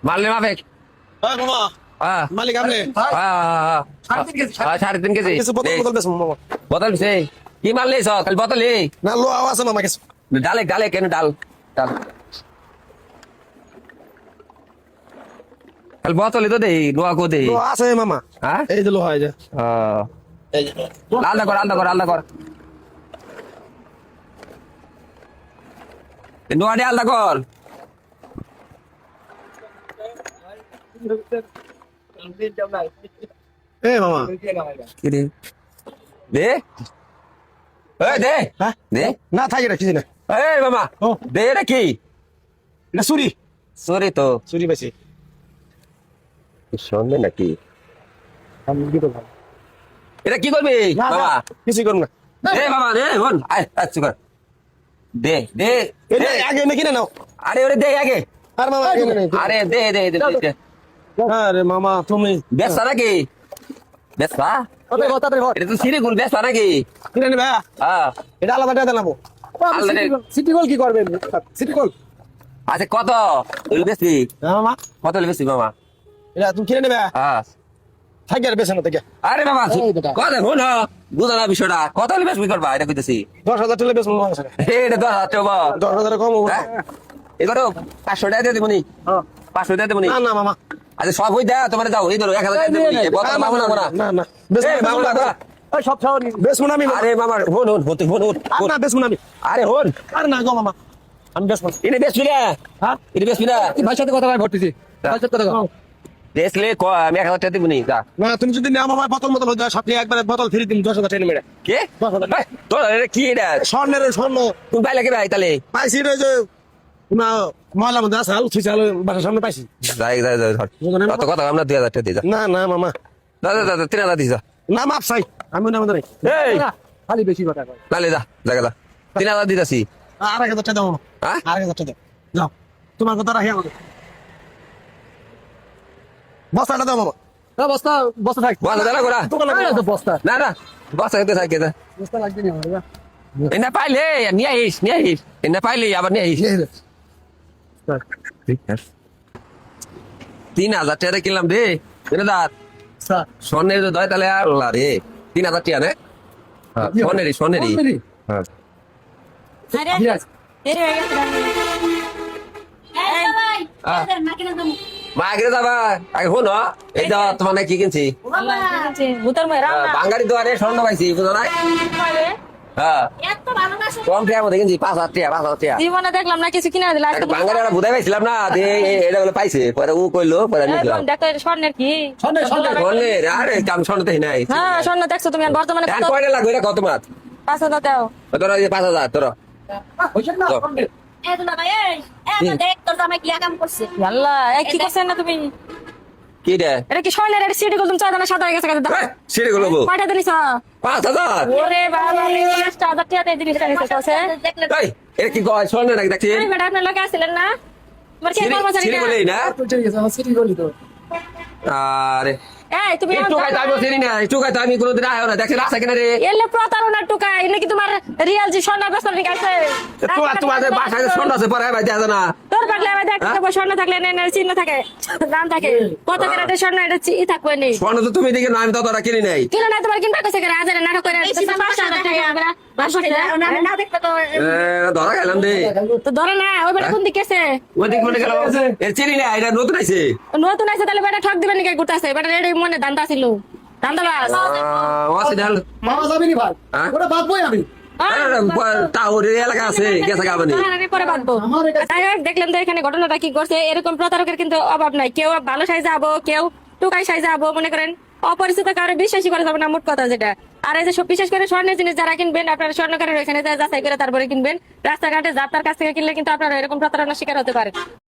মারলে মাফেক মামা হ্যাঁ মালিক আপনি সাড়ে তিন কেজি কিছু বোতল বোতল বেশ মামা বোতল দিছে কি মারলে খালি বোতল না লো আওয়াজ আছে মামা কিছু ডালে ডালে কেন ডাল ডাল খালি বোতলই তো দেই লোয়া কো দেই লো আছে মামা হ্যাঁ এই যে লো হয় যে এই যে আলাদা কর আলাদা কর আলাদা কর নোয়াডি আলাদা কর এ মামা কি রে দে এই দে হ্যাঁ দে না থাকি না কিছু না এই মামা ও দে রে কি এটা চুরি সরি তো চুরি পাইছি শুনবে নাকি আমি কি করব এটা কি করবি বাবা কিছু করব না দে বাবা দে হন আয় আচ্ছা কর দে দে এটা আগে নাকি না নাও আরে ওরে দে আগে আর মামা আগে না আরে দে দে দে দে আরে মামা তুমি বেসা নাকি বেসা কত কথা রে এটা তো সিরি গুল বেসা নাকি কিনে নিবে হ্যাঁ এটা আলাদা টাকা দেনাবো আলাদা সিটি গোল কি করবেন সিটি গোল আচ্ছা কত তুই বেশি হ্যাঁ মামা কত বেশি মামা এটা তুমি কিনে নিবে হ্যাঁ থাকি আর বেছে না থেকে আরে বাবা কত হন বুঝা না বিষয়টা কত বেশি করবা এটা কইতেছি 10,000 টাকা বেশ মামা আছে এটা 10,000 টাকা 10,000 কম হবে হ্যাঁ এগুলো 500 টাকা দিয়ে দেবনি হ্যাঁ 500 টাকা দেবনি না না মামা আচ্ছা সব হই দাও তোমার দাও এই ধরো 1000 টাকা দেবনি বতা মামু না না না না বেশ এই মামু না ওই সব ছাওনি বেশ মুনামি আরে মামা হন হন হতে হন হন না বেশ মুনামি আরে হন আর না গো মামা আমি বেশ মুনামি ইনি বেশ বিনা হ্যাঁ ইনি বেশ বিনা ভাই সাথে কথা ভর্তিছি ভাই সাথে কথা দেশলে ক আমি 1000 টাকা দেবনি যা না তুমি যদি নাও মামা বোতল বোতল হয়ে যায় সাথে একবার বোতল ফ্রি দিন 10,000 টাকা মেরে কে এই, তোর এটা কি এটা স্বর্ণের স্বর্ণ তুমি পাইলে কি ভাই তাহলে পাইছি রে যে না ময়লা মধ্যে আছে আলু থুইছে আলু বাসার সামনে পাইছি যাই যাই যাই ধর কত কত আমরা 2000 টাকা দিয়ে যা না না মামা দাদা দাদা 3000 দিয়ে যা না মাপ চাই আমি না আমাদের এই খালি বেশি কথা কয় তাহলে যা জায়গা যা 3000 দিতাছি 2,500 টাকা দাও মামা হ্যাঁ 2,500 টাকা যাও তোমার কথা রাখি আমাদের বস্তাটা দাও মামা বস্তা বস্তা থাক বলা দাঁড়া করা বস্তা না না বসা খেতে থাকে যা বস্তা লাগবে না আমার এনে পাইলে নিয়ে আইস এনে পাইলে আবার নিয়ে আইস 3000 টাকা কিনলাম রে এনে দা স্বর্ণের তো দয় তাহলে আল্লাহ রে 3000 টাকা নে হ্যাঁ সোনেরই হ্যাঁ আরে এর হয়ে গেছে এই ভাই এদের মাকিনা দাম মা আগে যাবা আগে হন এই দা তোমার কি কিনছি বাবা ভূতর ময়রা বাঙালি দোয়ারে স্বর্ণ পাইছি বুঝো না হ্যাঁ এত ভালো না কম টাকা মধ্যে কিনছি 5,000 টাকা জীবনে দেখলাম না কিছু কিনা দিলা আজকে বাঙালি আমরা বুঝাই পাইছিলাম না যে এটা বলে পাইছে পরে ও কইলো পরে নিলাম দেখো স্বর্ণের কি স্বর্ণের আরে কাম স্বর্ণ তো নাই হ্যাঁ স্বর্ণ দেখছো তুমি আর বর্তমানে এখন কত কয়টা লাগবে এটা কত মাত 5,000 দাও তোরা এই 5,000 তোরা এই দুলা ভাই এই দেখ তোর জামাই কি কাম করছে আল্লাহ এই কি করছেন না তুমি কি রে এটা কি স্বর্ণের এটা সিটি গোল তুমি চাই না সাদা হয়ে গেছে দাও সিঁড়ি গুলো কয়টা দিলিস 5,000 ওরে বাবা রে 5000 টাকা দিয়ে দিলিস কাছে দেখলে এই এটা কি কয় স্বর্ণ নাকি দেখছি এই ম্যাডাম আপনার লোকে আসছিলেন না তোমার কি কর্মচারী সিঁড়ি বলেই না আরে এই তুমি একটু খাইতে আমি চিনি না একটু খাইতে আমি কোনোদিন আয় না দেখছি রাস্তা কিনারে এলে প্রতারণার টুকা এলে কি তোমার রিয়েল যে স্বর্ণ ব্যস্ত ঠিক আছে তোমাদের বাসায় স্বর্ণ আছে পরে ভাই দেখা না তোর পাগলে আমি দেখতে পাবো স্বর্ণ থাকলে না চিহ্ন থাকে দাম থাকে কত করে স্বর্ণ এটা ই থাকবে নেই স্বর্ণ তো তুমি দেখে না আমি ততটা কিনি নাই কিলো না তোমার কিনবা কইছে করে হাজারে নাটক করে 5,000 টাকা আমরা 5,000 না দেখতে তো ধরা খাইলাম রে তো ধরে না ওই বেটা কোন দিকে আছে ওই দিক মনে গেল এর চিনি না এটা নতুন আইছে নতুন আছে তাহলে বেটা ঠক দিবেন নাকি ঘুরতাছে বেটা রেডি মনে দান্দা ছিল দান্দা বাস ওয়াসি ডাল মামা যাবি নি ভাই হ্যাঁ? ওটা বাদ বই আমি টাউর এলাকা আছে গেছে গাবানি পরে বাঁধবো তাই হোক, দেখলেন তো এখানে ঘটনাটা কি করছে এরকম প্রতারকের কিন্তু অভাব নাই কেউ ভালো সাইজে যাবো কেউ টুকাই সাইজে যাবো মনে করেন অপরিচিত কারো বিশ্বাসই করা যাবে না মোট কথা যেটা আর এই যে সব বিশেষ করে স্বর্ণের জিনিস যারা কিনবেন আপনারা স্বর্ণকারের এখানে যাচাই করে তারপরে কিনবেন রাস্তাঘাটে যাত্রার কাছ থেকে কিনলে কিন্তু আপনারা এরকম প্রতারণার শিকার হতে পারে